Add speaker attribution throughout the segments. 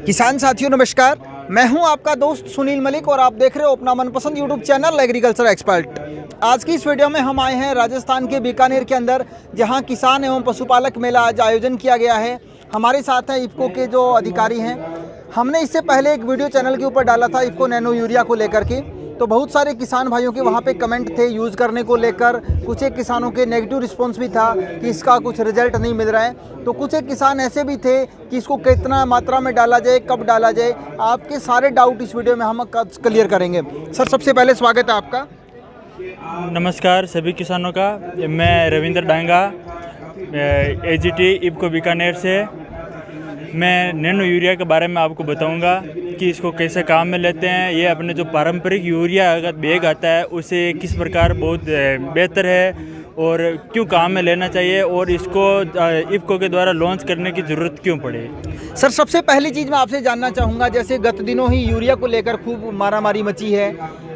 Speaker 1: किसान साथियों नमस्कार, मैं हूं आपका दोस्त सुनील मलिक और आप देख रहे हो अपना मनपसंद यूट्यूब चैनल एग्रीकल्चर एक्सपर्ट। आज की इस वीडियो में हम आए हैं राजस्थान के बीकानेर के अंदर, जहां किसान एवं पशुपालक मेला आज आयोजन किया गया है। हमारे साथ हैं इफ़को के जो अधिकारी हैं। हमने इससे पहले एक वीडियो चैनल के ऊपर डाला था इफ़को नैनो यूरिया को लेकर के, तो बहुत सारे किसान भाइयों के वहाँ पे कमेंट थे यूज़ करने को लेकर। कुछ एक किसानों के नेगेटिव रिस्पांस भी था कि इसका कुछ रिजल्ट नहीं मिल रहा है। तो कुछ एक किसान ऐसे भी थे कि इसको कितना मात्रा में डाला जाए, कब डाला जाए। आपके सारे डाउट इस वीडियो में हम क्लियर करेंगे। सर, सबसे पहले स्वागत है आपका।
Speaker 2: नमस्कार सभी किसानों का। मैं रविंद्र डांगा, एजीटी इफ़को बीकानेर से। मैं नैनो यूरिया के बारे में आपको बताऊंगा कि इसको कैसे काम में लेते हैं। ये अपने जो पारंपरिक यूरिया का बैग आता है उससे किस प्रकार बहुत बेहतर है और क्यों काम में लेना चाहिए, और इसको इफ़को के द्वारा लॉन्च करने की ज़रूरत क्यों पड़ी।
Speaker 1: सर, सबसे पहली चीज़ मैं आपसे जानना चाहूँगा, जैसे गत दिनों ही यूरिया को लेकर खूब मारामारी मची है।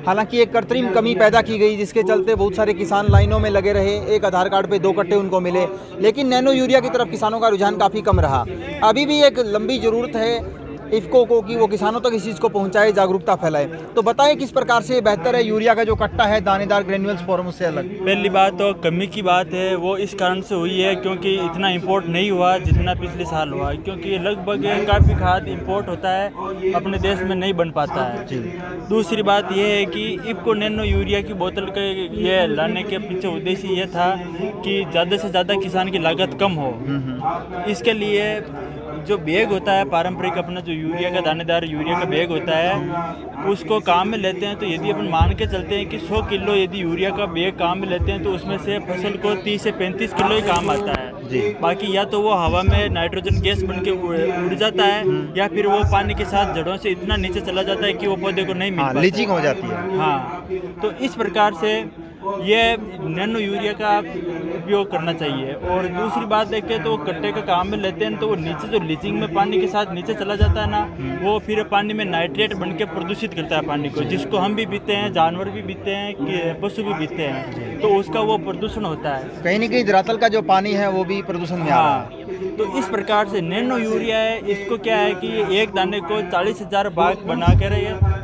Speaker 1: हालांकि एक कृत्रिम कमी पैदा की गई जिसके चलते बहुत सारे किसान लाइनों में लगे रहे। एक आधार कार्ड पे 2 कट्टे उनको मिले, लेकिन नैनो यूरिया की तरफ किसानों का रुझान काफ़ी कम रहा। अभी भी एक लंबी ज़रूरत है इफ़को को कि वो किसानों तक इस चीज़ को पहुंचाए, जागरूकता फैलाए। तो बताएं किस प्रकार से बेहतर है यूरिया का जो कट्टा है दानेदार ग्रेन्यूल्स फॉर्म उससे अलग।
Speaker 2: पहली बात तो कमी की बात है, वो इस कारण से हुई है क्योंकि इतना इंपोर्ट नहीं हुआ जितना पिछले साल हुआ, क्योंकि लगभग काफ़ी खाद इंपोर्ट होता है, अपने देश में नहीं बन पाता है जी। दूसरी बात यह है कि इफ़को नैनो यूरिया की बोतल के ये लाने के पीछे उद्देश्य ये था कि ज़्यादा से ज़्यादा किसान की लागत कम हो। इसके लिए जो बैग होता है पारंपरिक, अपना जो यूरिया का दानेदार यूरिया का बैग होता है उसको काम में लेते हैं। तो यदि अपन मान के चलते हैं कि 100 किलो यदि यूरिया का बैग काम में लेते हैं तो उसमें से फसल को 30 से 35 किलो ही काम आता है जी। बाकी या तो वो हवा में नाइट्रोजन गैस बन के उड़ जाता है या फिर वो पानी के साथ जड़ों से इतना नीचे चला जाता है कि वो पौधे को नहीं मिल पाता,
Speaker 1: लीचिंग हो जाती है।
Speaker 2: हाँ, तो इस प्रकार से ये नैनो यूरिया का उपयोग करना चाहिए। और दूसरी बात देखें तो कट्टे का काम में लेते हैं तो वो नीचे जो लीचिंग में पानी के साथ नीचे चला जाता है ना, वो फिर पानी में नाइट्रेट बन के प्रदूषित करता है पानी को, जिसको हम भी पीते हैं, जानवर भी पीते हैं, पशु भी पीते हैं, तो उसका वो प्रदूषण होता है।
Speaker 1: कहीं ना कहीं धरातल का जो पानी है वो भी प्रदूषण में आ रहा है।
Speaker 2: तो इस प्रकार से नैनो यूरिया है, इसको क्या है कि एक दाने को 40,000 भाग बना कर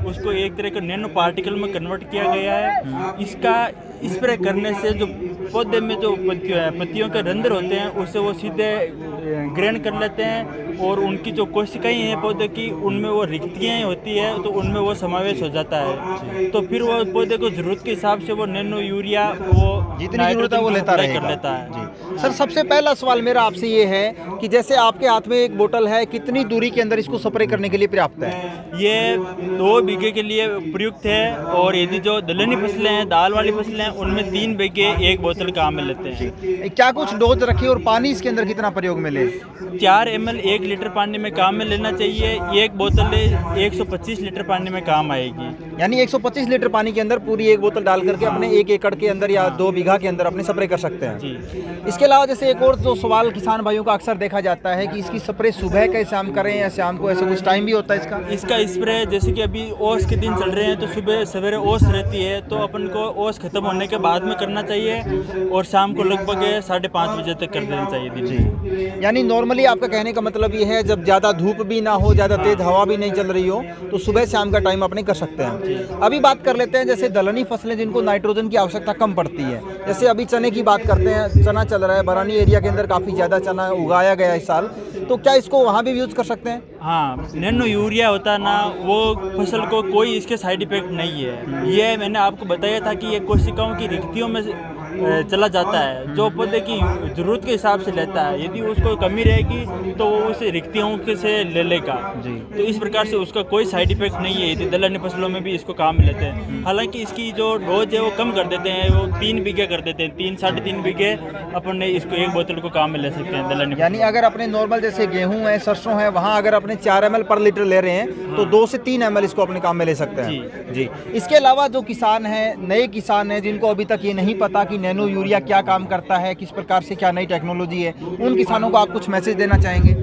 Speaker 2: उसको एक तरह का नैनो पार्टिकल में कन्वर्ट किया गया है। इसका स्प्रे करने से जो पौधे में जो पत्तियों के रंध्र होते हैं उससे वो सीधे ग्रहण कर लेते हैं, और उनकी जो कोशिकाएं हैं पौधे की उनमें वो रिक्तियाँ होती है तो उनमें वो समावेश हो जाता है। तो फिर वो पौधे को ज़रूरत के हिसाब से वो नैनो यूरिया वो
Speaker 1: जितनी ज़रूरत है वो लेता
Speaker 2: है
Speaker 1: जी। सर, सबसे पहला सवाल मेरा आपसे ये है कि जैसे आपके हाथ में एक बोतल है, कितनी दूरी के अंदर इसको स्प्रे करने के लिए पर्याप्त है?
Speaker 2: ये 2 बीघे के लिए प्रयुक्त है, और यदि जो दलहनी फसलें हैं, दाल वाली फसलें हैं, उनमें 3 बीघे 1 बोतल काम में लेते हैं।
Speaker 1: क्या कुछ डोज रखी और पानी इसके अंदर कितना प्रयोग में ले?
Speaker 2: 4 ml 1 लीटर पानी में काम में लेना चाहिए। एक बोतल 125 लीटर पानी में काम आएगी,
Speaker 1: यानी 125 लीटर पानी के अंदर पूरी एक बोतल डाल करके अपने 1 एकड़ के अंदर या 2 बीघा के अंदर अपने स्प्रे कर सकते हैं
Speaker 2: जी।
Speaker 1: इसके अलावा जैसे एक और जो सवाल किसान भाइयों का अक्सर देखा जाता है कि इसकी स्प्रे सुबह के शाम करें या शाम को, ऐसे कुछ टाइम भी होता है
Speaker 2: इसका स्प्रे? जैसे कि अभी ओस के दिन चल रहे हैं तो सुबह सवेरे ओस रहती है, तो अपन को ओस खत्म होने के बाद में करना चाहिए, और शाम को लगभग 5:30 बजे तक कर देना चाहिए दिन में।
Speaker 1: यानी नॉर्मली आपका कहने का मतलब ये है जब ज़्यादा धूप भी ना हो, ज़्यादा तेज हवा भी नहीं चल रही हो, तो सुबह शाम का टाइम अपने कर सकते हैं। अभी बात कर लेते हैं जैसे दलहनी फसलें जिनको नाइट्रोजन की आवश्यकता कम पड़ती है, जैसे अभी चने की बात करते हैं। चना चल रहा है, बरानी एरिया के अंदर काफ़ी ज़्यादा चना उगाया गया इस साल, तो क्या इसको वहाँ भी यूज़ कर सकते हैं?
Speaker 2: हाँ, नैनो यूरिया होता है ना, वो फसल को कोई इसके साइड इफेक्ट नहीं है। ये मैंने आपको बताया था कि ये कोशिकाओं की रिक्तियों में चला जाता है, जो पौधे की ज़रूरत के हिसाब से लेता है। यदि उसको कमी रहेगी तो वो उसे रिक्तियों से ले लेगा जी। तो इस प्रकार से उसका कोई साइड इफेक्ट नहीं है। यदि दलहनी फसलों में भी इसको काम में लेते हैं, हालांकि इसकी जो डोज है वो कम कर देते हैं, वो 3 बीघे कर देते हैं, 3 साढ़े 3 बीघे अपन ने इसको 1 बोतल को काम में ले सकते हैं दलहनी।
Speaker 1: यानी अगर अपने नॉर्मल जैसे गेहूँ है, सरसों है, वहाँ अगर अपने 4 ml पर लीटर ले रहे हैं तो 2 से 3 ml इसको अपने काम में ले सकते हैं जी। इसके अलावा जो किसान हैं, नए किसान हैं जिनको अभी तक ये नहीं पता कि नैनो यूरिया क्या काम करता है, किस प्रकार से क्या नई टेक्नोलॉजी है, उन किसानों को आप कुछ मैसेज देना चाहेंगे?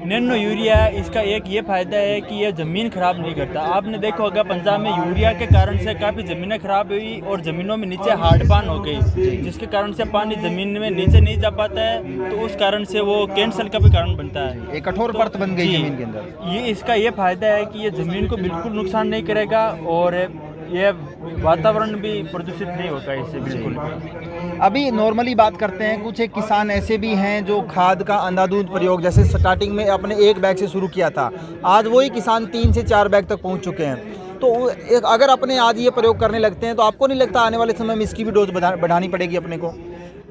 Speaker 2: नैनो यूरिया इसका एक ये फ़ायदा है कि ये ज़मीन ख़राब नहीं करता। आपने देखा होगा पंजाब में यूरिया के कारण से काफ़ी ज़मीनें ख़राब हुई और ज़मीनों में नीचे हार्ड पान हो गई, जिसके कारण से पानी ज़मीन में नीचे नहीं जा पाता है, तो उस कारण से वो कैंसर का भी कारण बनता है।
Speaker 1: एक कठोर परत बन गई ज़मीन के अंदर।
Speaker 2: ये इसका ये फ़ायदा है कि ये ज़मीन को बिल्कुल नुकसान नहीं करेगा और ये वातावरण भी प्रदूषित नहीं होगा इससे बिल्कुल।
Speaker 1: अभी नॉर्मली बात करते हैं, कुछ एक किसान ऐसे भी हैं जो खाद का अंधाधुंध प्रयोग, जैसे स्टार्टिंग में अपने 1 बैग से शुरू किया था, आज वही किसान 3 से 4 बैग तक पहुंच चुके हैं। तो अगर अपने आज ये प्रयोग करने लगते हैं तो आपको नहीं लगता आने वाले समय में इसकी भी डोज बढ़ानी पड़ेगी अपने को?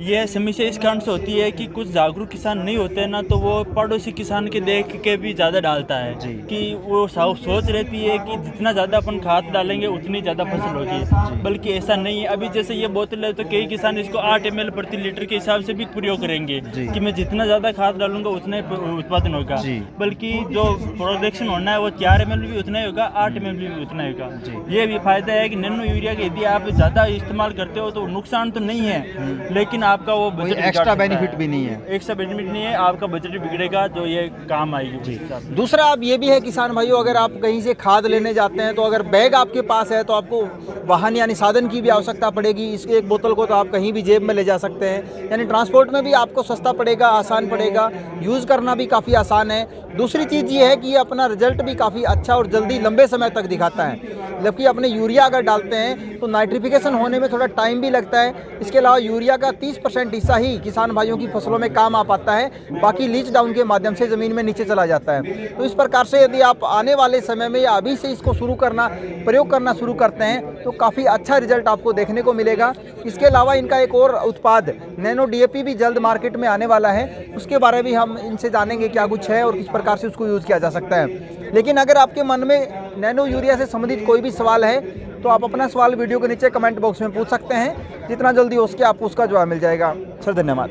Speaker 2: यह समस्या इस कारण से होती है कि कुछ जागरूक किसान नहीं होते हैं ना, तो वो पड़ोसी किसान के देख के भी ज़्यादा डालता है कि वो सोच रहती है कि जितना ज़्यादा अपन खाद डालेंगे उतनी ज़्यादा फसल होगी, बल्कि ऐसा नहीं है। अभी जैसे ये बोतल है तो कई किसान इसको 8 ml प्रति लीटर के हिसाब से भी प्रयोग करेंगे कि मैं जितना ज़्यादा खाद डालूंगा उतना ही उत्पादन होगा, बल्कि जो प्रोडक्शन होना है वो 4 ml भी उतना ही होगा, 8 ml भी उतना ही होगा। ये भी फायदा है कि नैनो यूरिया का यदि आप ज़्यादा इस्तेमाल करते हो तो नुकसान तो नहीं है, लेकिन आपका वो बजट
Speaker 1: एक्स्ट्रा बेनिफिट भी नहीं है।
Speaker 2: एक्स्ट्रा बेनिफिट नहीं है, आपका बजट बिगड़ेगा जो ये काम आएगी।
Speaker 1: दूसरा अब ये भी है किसान भाइयों, अगर आप कहीं से खाद लेने जाते हैं तो अगर बैग आपके पास है तो आपको वाहन यानी साधन की भी आवश्यकता पड़ेगी। इसके एक बोतल को तो आप कहीं भी जेब में ले जा सकते हैं, यानी ट्रांसपोर्ट में भी आपको सस्ता पड़ेगा, आसान पड़ेगा, यूज़ करना भी काफ़ी आसान है। दूसरी चीज़ ये है कि ये अपना रिजल्ट भी काफ़ी अच्छा और जल्दी लंबे समय तक दिखाता है, जबकि अपने यूरिया अगर डालते हैं तो नाइट्रिफिकेशन होने में थोड़ा टाइम भी लगता है। इसके अलावा यूरिया का 30% हिस्सा ही किसान भाइयों की फसलों में काम आ पाता है, बाकी लीच डाउन के माध्यम से ज़मीन में नीचे चला जाता है। तो इस प्रकार से यदि आप आने वाले समय में या अभी से इसको प्रयोग करना शुरू करते हैं तो काफ़ी अच्छा रिजल्ट आपको देखने को मिलेगा। इसके अलावा इनका एक और उत्पाद नैनो DAP भी जल्द मार्केट में आने वाला है, उसके बारे में हम इनसे जानेंगे क्या कुछ है और किस प्रकार से उसको यूज़ किया जा सकता है। लेकिन अगर आपके मन में नैनो यूरिया से संबंधित कोई भी सवाल है तो आप अपना सवाल वीडियो के नीचे कमेंट बॉक्स में पूछ सकते हैं, जितना जल्दी हो सके आपको उसका जवाब मिल जाएगा। सर धन्यवाद।